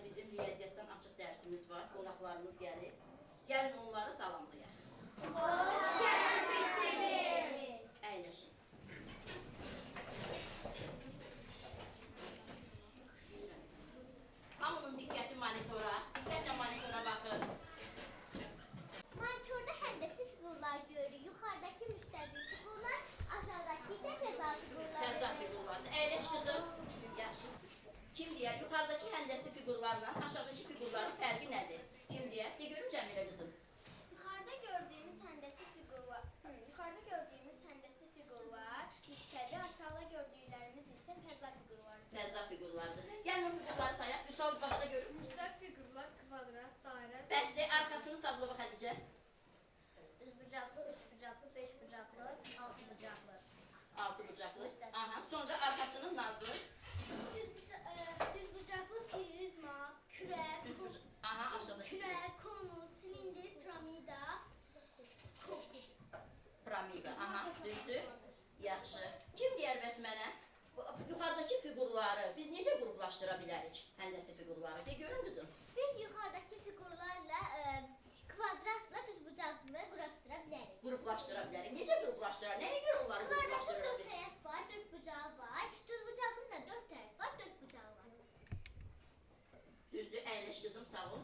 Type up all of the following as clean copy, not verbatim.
Bizim riyaziyyatdan açıq dərsimiz var, qonaqlarımız gəlib. Gəlin onları salamlayaq. Hoş gəldiniz. Əyləşin. Hamının diqqəti monitora, diqqətlə monitora baxın. Monitorda həndəsi figurlar görürük. Yuxarıdakı müstəqil figurlar, aşağıdakı isə təzad figurlar. Təzad figurlar. Əyləş qızım. Yaxşı. Kim deyər? Yuxarıdakı həndəsi figurlarla aşağıdakı figurların fərqi nədir? Kim deyər? De görüm Cəmilə qızım. Yuxarıda gördüyümüz həndəsi figurlar müstəvi, aşağıda gördüklərimiz isə təzad figurlardır. Təzad figurlardır. Gəlin o figurları sayaq. Vüsal başda görüm. Müstəvi figurlar kvadrat, dairə. Bəsdir, arxasını sablova Xədicə. Düzbucaqlı, üçbucaqlı, beşbucaqlı, altıbucaqlı. Altıbucaqlı. Aha. Sonra arxasının nazlı. Düzbucaqlı prizma, kürə, Aha, aşağıdakı. kürə, konus, silindir, piramida, Piramida. Aha, düzdür. Yaxşı. Kim deyər bəs mənə? Yuxarıdakı figurları biz necə qruplaşdıra bilərik? Həndəsi figurları. De görün qızım. Biz yuxarıdakı figurlarla kvadratla düzbucaqlı qruplaşdıra bilərik. Qruplaşdıra bilərik. Necə qruplaşdırar? Nəyə görə onları Yuxarıdakı qruplaşdırırıq dörd biz? tərəf var, dörd bucağı var. Düzbucaqlının da dörd tərəf var, dörd bucağı var. Düzdür. Əyləş qızım, sağ ol.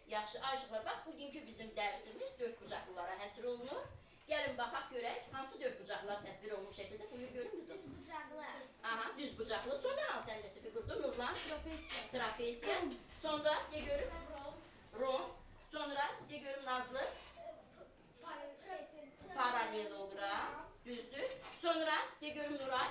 Yaxşı, Ayşıqlar, bax, bugünkü bizim dərsimiz dörd bucaqlılara həsr olunur. Gəlin baxaq görək, hansı dörd bucaqlılar təsvir olunmuş şəkildə buyur görün qızım. Düzbucaqlı. Aha, düz bucaqlı. Sonra hansı həndəsi figurdur? Nurlan? trapesiya, Trapesiya. Sonra de görüm. Rom. Sonra de görüm Nazlı. Paralelogram. Düzdür. Sonra de görüm Nuray.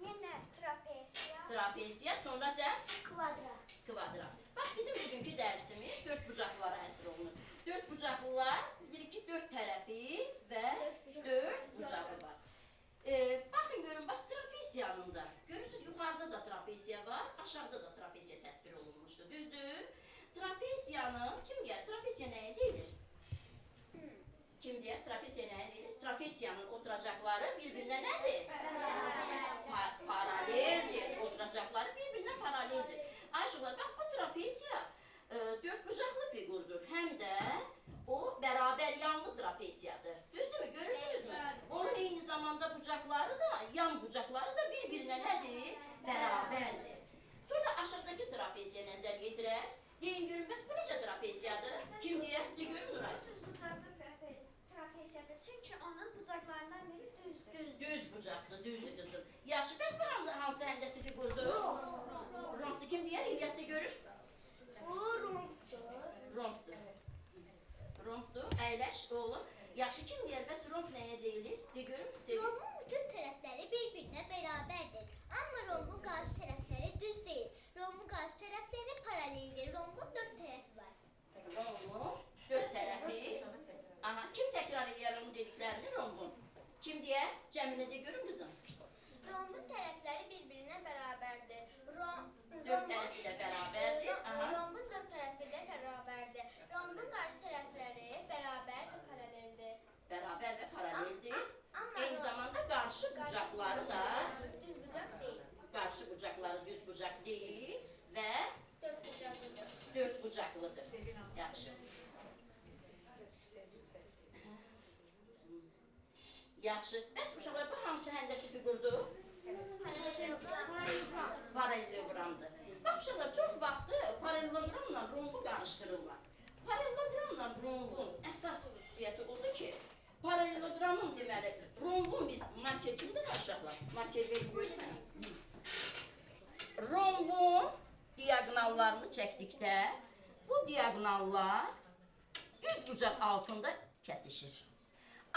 yenə trapesiya, Trapesiya. Sonra sən Kvadrat. kvadrat. Bax bizim bugünkü dərsimiz dörd bucaqlılara həsr olunur. Dörd bucaqlılar bilirik ki dörd tərəfi və dörd bucağı var. Baxın görün, bax trapesiyanın da. Görürsünüz yuxarıda da trapesiya var, aşağıda da trapesiya təsvir olunmuşdur. Düzdür? Trapesiyanın, kim deyər? Trapesiya nəyə deyilir? Kim deyər? Trapesiya nəyə deyilir? Trapesiyanın oturacaqları bir-birinə nədir? Paraleldir. Oturacaqları bir-birinə paraleldir. Ayşıqlar, bax bu trapesiya dörd bucaqlı figurdur. Həm də o bərabər yanlı trapesiyadır. Düzdürmü? Görürsünüzmü? Onun eyni zamanda bucaqları da, yan bucaqları da bir-birinə nədir? Bərabərdir. Sonra aşağıdakı trapesiya nəzər yetirək. Deyin görün, bəs bu necə trapesiyadır? Kim deyər? De görün Nuray. düzbucaqlı trapesiyadır. Çünki bucaqdır, düzdür qızım. Yaxşı, bəs bu hansı həndəsi fiqurdur? Rombdur. Kim deyər? İlyas da görür. Rombdur. Rombdur. Əyləş oğlum. Yaxşı, kim deyər? Bəs romb nəyə deyilir? De görüm. Rombun bütün tərəfləri bir-birinə bərabərdir. Amma rombun qarşı tərəfləri düz deyil. Rombun qarşı tərəfləri paraleldir. Rombun 4 tərəfi var. Rombun 4 tərəfi. Aha, kim təkrar edir onun dediklərini rombun? Kim deyər? Cəmile de görüm qızım. Rombun tərəfləri bir-birinə bərabərdir. 4 tərəfi də bərabərdir. Aha. Rombun 4 tərəfi də bərabərdir. Rombun qarşı tərəfləri bərabər və paraleldir. Bərabər və paraleldir. Amma Eyni zamanda qarşı bucaqları da düz bucaq deyil. qarşı bucaqları düz bucaq deyil və 4 bucaqlıdır. 4 bucaqlıdır. Yaxşı. Yaxşı. Bəs uşaqlar bu hansı həndəsi fiqurdur? Paralelogramdır. Bax uşaqlar çox vaxtı paralelogramla rombu qarışdırırlar. Paralelogramla rombun əsas xüsusiyyəti odur ki, paralelogramın deməli, rombun biz marker kimdə var uşaqlar? Marker verib görmə. Rombun diagonallarını çəkdikdə bu diagonallar düz bucaq altında kəsişir.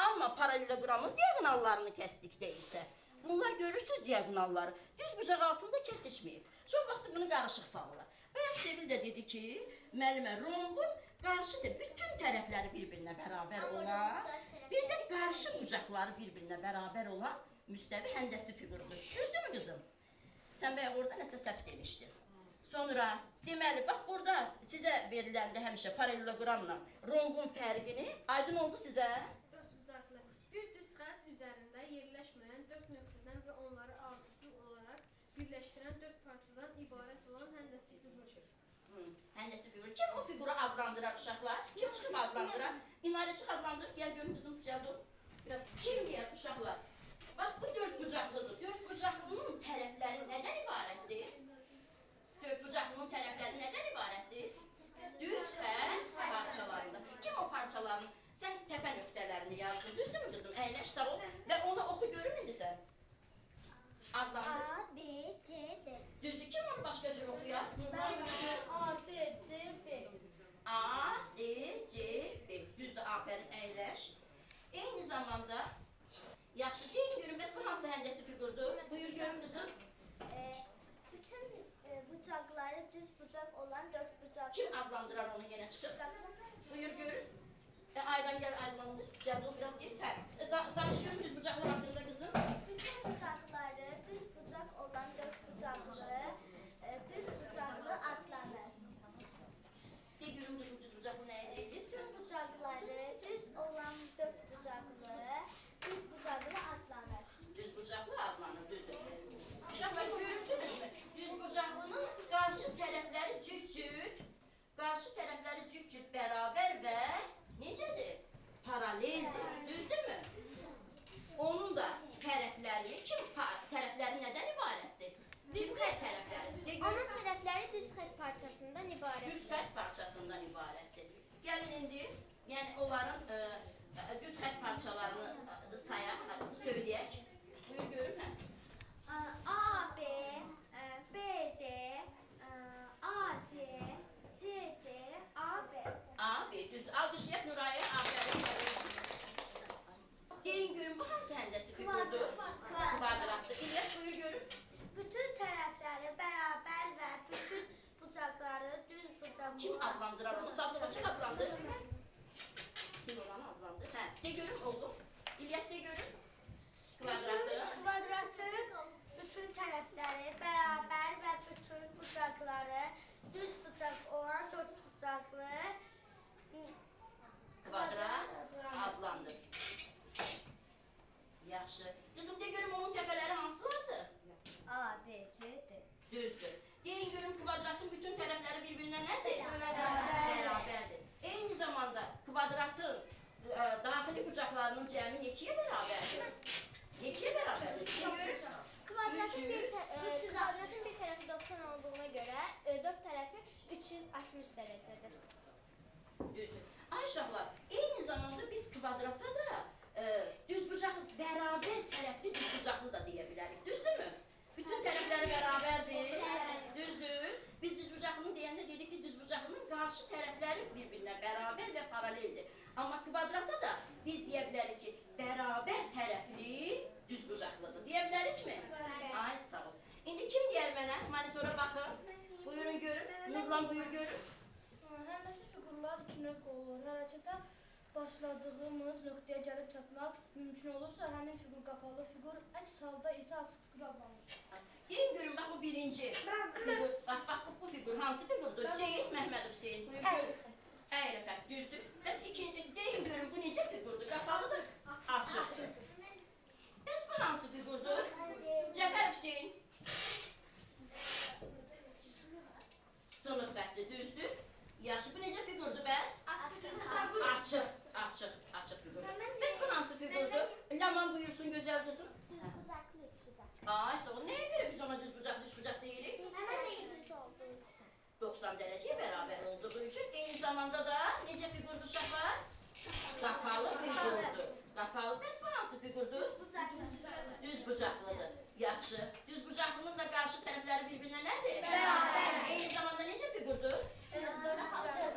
Amma paralelogramın diagonallarını kəsdikdə isə bunlar görürsünüz diagonalları düz bucaq altında kəsişməyib. Çox vaxt bunu qarışıq salırlar. Bayaq Sevil də dedi ki, müəllimə rombun qarşıdır, bütün tərəfləri bir-birinə bərabər olan, bir də qarşı bucaqları bir-birinə bərabər olan müstəvi həndəsi fiqurdur. Düzdürmü qızım? Sən bayaq orada nəsə səhv demişdin. Sonra deməli, bax burada sizə veriləndə həmişə paralelogramla rombun fərqini aydın oldu sizə? Dördbucaqlı. Bir düz xətt üzərində yerləşməyən 4 nöqtədən və onları ardıcıl olaraq birləşdirən 4 parçadan ibarət olan həndəsi fiqurdur. Həndəsi fiqur. Kim o fiquru adlandırar uşaqlar? Kim çıxıb adlandırar? Minarə çıx adlandır. Gəl görün qızım, gəl dur. Biraz kim deyər uşaqlar? Bax bu 4 bucaqlıdır. 4 bucaqlının tərəfləri nədən ibarətdir? 4 bucaqlının tərəfləri nədən ibarətdir? Düz xətt parçalarında. Kim o parçaların? Sən təpə nöqtələrini yazdın, düzdürmü qızım? Əyləş, sağ ol və onu oxu görüm indi sən. Adlandır. A, B, C, D. Düzdür, kim onu başqa cür oxuyar? A, D, C, B. A, D, C, B. Düzdür, afərin, əyləş. Eyni zamanda, yaxşı, deyin görün, bəs bu hansı həndəsi fiqurdur? Buyur görün qızım. Bütün bucaqları düz bucaq olan 4 bucaq. Kim adlandırar onu yenə çıxıb? Buyur görün. Aydan gəl, aydandır. Cəbdul biraz geç. Danışıyorum düz bucaqlar haqqında qızım. Bütün bucaqları düz bucaq olan 4 bucaqlı, düz bucaqlı adlanır. De görün qızım düz bucaqlı nəyə deyilir? Bütün bucaqları düz olan 4 bucaqlı, düz bucaqlı adlanır. Düz bucaqlı adlanır, düzdür. Uşaqlar görürsünüzmü? Düz bucaqlının qarşı tərəfləri cüt-cüt, bərabər və necədir? Paraleldir, düzdürmü? Onun da tərəfləri, tərəfləri nədən ibarətdir? Düz xətt tərəfləri. Onun tərəfləri düz xətt parçasından ibarətdir. Düz xətt parçasından ibarətdir. Gəlin indi, yəni onların düz xətt parçalarını sayaq, söyləyək. Buyur görün hə? A, B, B, D, A, C, C, D, A, B. A, B, düzdür. Alqışlayaq Nurayı, afərin. Deyin görün, bu hansı həndəsi fiqurdur? Kvadratdır. İlyas buyur görün. Bütün tərəfləri bərabər və bütün bucaqları düz bucaqlı. Kim adlandırar onu? Sablığa çıx adlandır. Sil olanı adlandır. Hə, de görün oğlum. İlyas de görün. Kvadratı. Kvadratın bütün tərəfləri bərabər və bütün bucaqları düz bucaq olan 4 bucaqlı Kvadrat adlandır. Yaxşı. Qızım de görüm onun təpələri hansılardır? A, B, C, D. Düzdür. Deyin görüm kvadratın bütün tərəfləri bir-birinə nədir? Bərabər. Bərabərdir. Eyni zamanda kvadratın daxili bucaqlarının cəmi neçəyə bərabərdir? Neçəyə bərabərdir? Deyin görüm. Kvadratın bir tərəfi 90 olduğuna görə 4 tərəfi 360 dərəcədir. Düzdür. Ay uşaqlar, eyni zamanda biz kvadrata da düz bucaq bərabər tərəfli düzbucaqlı da deyə bilərik. Düzdürmü? Bütün tərəfləri bərabərdir. Düzdür. Biz düzbucaqlını deyəndə dedik ki, düzbucaqlının qarşı tərəfləri bir-birinə bərabər və paraleldir. Amma kvadrata da biz deyə bilərik ki, bərabər tərəfli düzbucaqlıdır. Deyə bilərikmi? Ay sağ ol. İndi kim deyər mənə? Monitora baxın. Buyurun görün. Nurlan buyur görün. Həndəsi fiqurlar iki növ olur. Hərəkətə başladığımız nöqtəyə gəlib çatmaq mümkün olursa, həmin fiqur qapalı fiqur, əks halda isə açıq fiqur adlanır. Deyin görün, bax bu birinci fiqur. Bax bu fiqur hansı fiqurdur? Hüseyin, Məhmədov Hüseyin. Buyur görün. Əyrəfət, düzdür. Bəs ikinci, deyin görün, bu necə fiqurdur? Qapalıdır, açıqdır. Bəs bu hansı fiqurdur? Cəfər Hüseyin. Sınıq xətti, düzdür. Yaxşı, bu necə fiqurdur bəs? Açıq fiqurdur. Bəs bu hansı fiqurdur? Laman buyursun, gözəl qızım. Ay, sağ ol. Nəyə görə biz ona düzbucaq, düşbucaq deyirik? 90 dərəcəyə bərabər olduğu üçün eyni zamanda da necə fiqurdur uşaqlar? Qapalı fiqurdur. Qapalı, bəs bu hansı fiqurdur? Düzbucaqlıdır. Yaxşı. Düzbucaqlının da qarşı tərəfləri bir-birinə nədir? Bərabər. Eyni zamanda necə fiqurdur?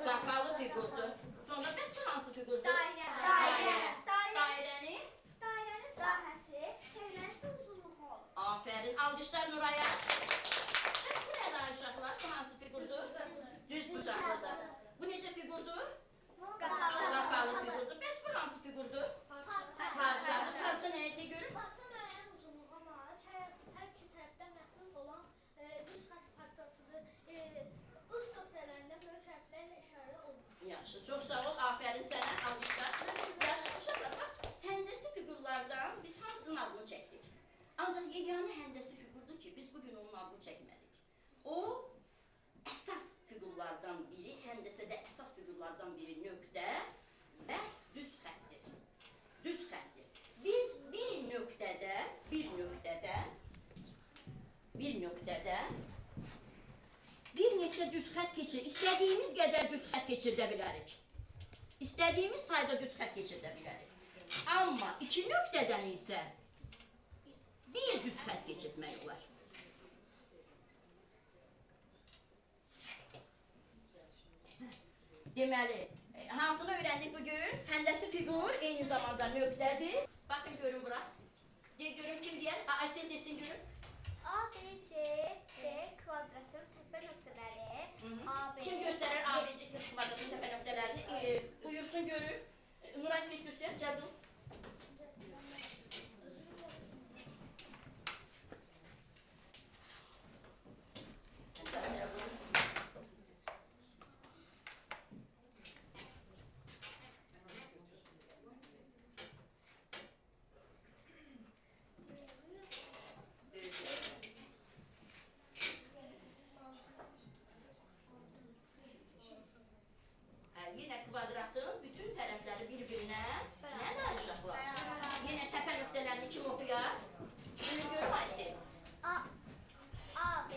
Qapalı fiqurdur. Sonra bəs bu hansı fiqurdur? Dairənin? Dairənin sahəsi, çevrəsi uzunluğu olur. Afərin. Alqışlar Nuraya. Bəs bu nədir uşaqlar? Bu hansı fiqurdur? Düzbucaqlıdır. Bu necə fiqurdur? Qapalı fiqurdur. Bəs bu hansı fiqurdur? Parça. Parça nəyə deyə görüm? Parça müəyyən uzunluq, amma hər iki tərəfdən məhdud olan düz xətt parçasıdır. Uç nöqtələrində böyük hərflərlə işarə olunur. Yaxşı, çox sağ ol. Afərin sənə. Alqışlar. Yaxşı, uşaqlar, bax, həndəsi fiqurlardan biz hamısının adını çəkdik. Ancaq yeganə həndəsi fiqurdur ki, biz bugün onun adını çəkmədik. O, əsas fiqurlardan biri, həndəsədə əsas fiqurlardan biri nöqtə və düz xəttir. Düz xəttir. Biz bir nöqtədə bir neçə düz xət keçir, istədiyimiz qədər düz xət keçirdə bilərik. İstədiyimiz sayda düz xət keçirdə bilərik. Amma iki nöqtədən isə bir düz xət keçirmək olar. Deməli, hansını öyrəndik bugün? Həndəsi fiqur, eyni zamanda nöqtədir. Baxın görün bura. De görün kim deyər? Aysel desin görün. A, B, C, D kvadratın təpə nöqtələri. Kim göstərir A, B, C kvadratın təpə nöqtələrini? Buyursun görün. Nuray bir göstər, Cədul. Yine kvadratın bütün tərəfləri bir-birinə nədir uşaqlar? Yine təpə nöqtələrini kim oxuyar? Buyur görüm Aysel. A, B,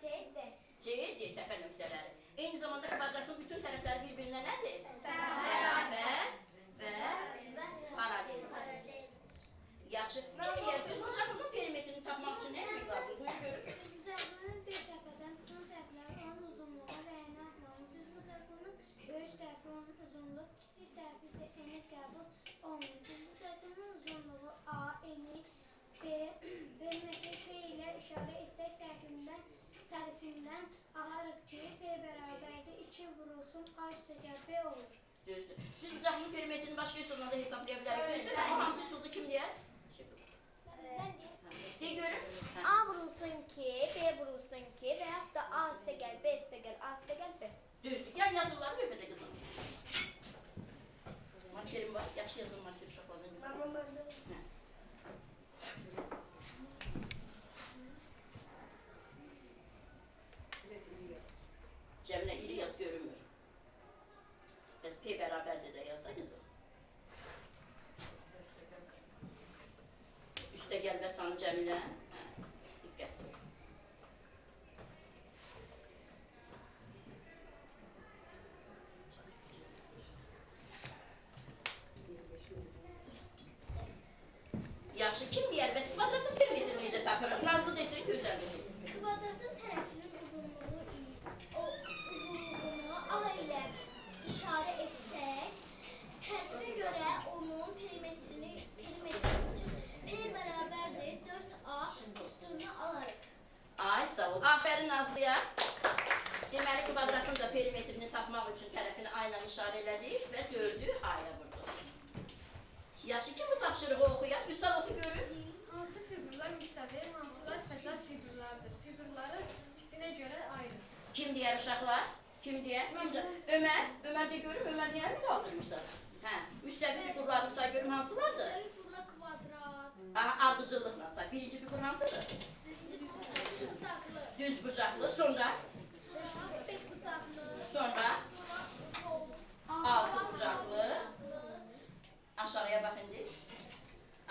C, D. C, D təpə nöqtələri. Eyni zamanda kvadratın bütün tərəfləri bir-birinə nədir? Bərabər və paralel. Yaxşı. Kim deyər? Düzbucaqlının perimetrini tapmaq üçün nə etmək lazım? Buyur görüm. Düzbucaqlının bir tərəfdən çıxan tərəfləri onun uzunluğu və eni adlanır. Düzbucaqlının böyük tərəfi onun uzunluğu, kiçik tərəfi isə eni qəbul olunur. Düzbucaqlının uzunluğu A, eni B, perimetri P ilə işarə etsək tərifindən alarıq ki, P bərabərdir 2 vurulsun A üstəgəl B olur. Düzdür. Düzbucaqlının perimetrini başqa üsulda da hesablaya bilərik. Düzdür. Amma hansı üsulda kim deyər? De görüm. A vurulsun ki, B vurulsun ki və yaxud da A üstəgəl, B üstəgəl, A üstəgəl, B. Düzdür. Gəl yazıları lövhədə qızım. Markerim var. Yaxşı yazın marker uşaqlardan. Cəmlə iri yaz görünmür. Bəs P bərabərdir də yazsa qızım. Üstəgəl və sanı Cəmilə. Diqqətli ol. Yaxşı, kim deyər? Bəs kvadratın perimetrini necə tapırıq? Nazlı desin, gözəldir. Kvadratın tərəfinin uzunluğunu A ilə işarə etsək, tərəfə görə onun perimetri üçün P bərabərdir 4A üstünü alarıq. Ay, sağ ol. Aferin Nazlıya. Deməli, kvadratın da perimetrini tapmaq üçün tərəfini A ilə işarə elədik və 4'ü A-ya vurduq. Yaxşı ki, bu tapşırığı oxuyaq. Üstad oxu görün. Hansı fiqurlar müstəvir, hansılar fəzal fiqurlardır? Fiqurların tipinə görə ayrı. Kim deyər uşaqlar? Kim deyər? Ömər. Ömər de görüm. Ömər niyə mi kaldırmışlar? Hə, müstəvir fiqurlarını say görüm hansılardır? Müstəvir kvadrat, Aha, ardıcıllıqla say. Birinci fiqur hansıdır? bucaqlı, Düz bucaqlı. Sonra? beş bucaqlı, Sonra? Altı bucaqlı. Aşağıya bax indi.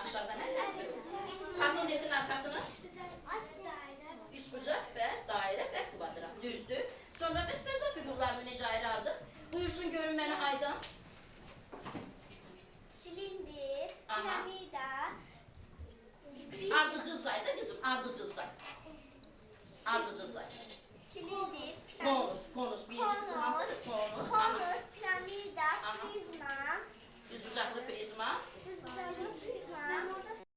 Aşağıda nə təsvir? Xatun desin arxasını. Üç bucaq və dairə və kvadrat. Düzdür. Sonra biz fəzal fiqurlarını necə ayırardıq? Buyursun görün mənə Aydan. silindir, Aha. piramida, Ardıcıl say da kızım. Ardıcıl say. Ardıcıl say. silindir, Konus. Birinci fiqur hansıdır? Konus. Aha. konus, piramida, Aha. prizma, Düz bucaqlı prizma.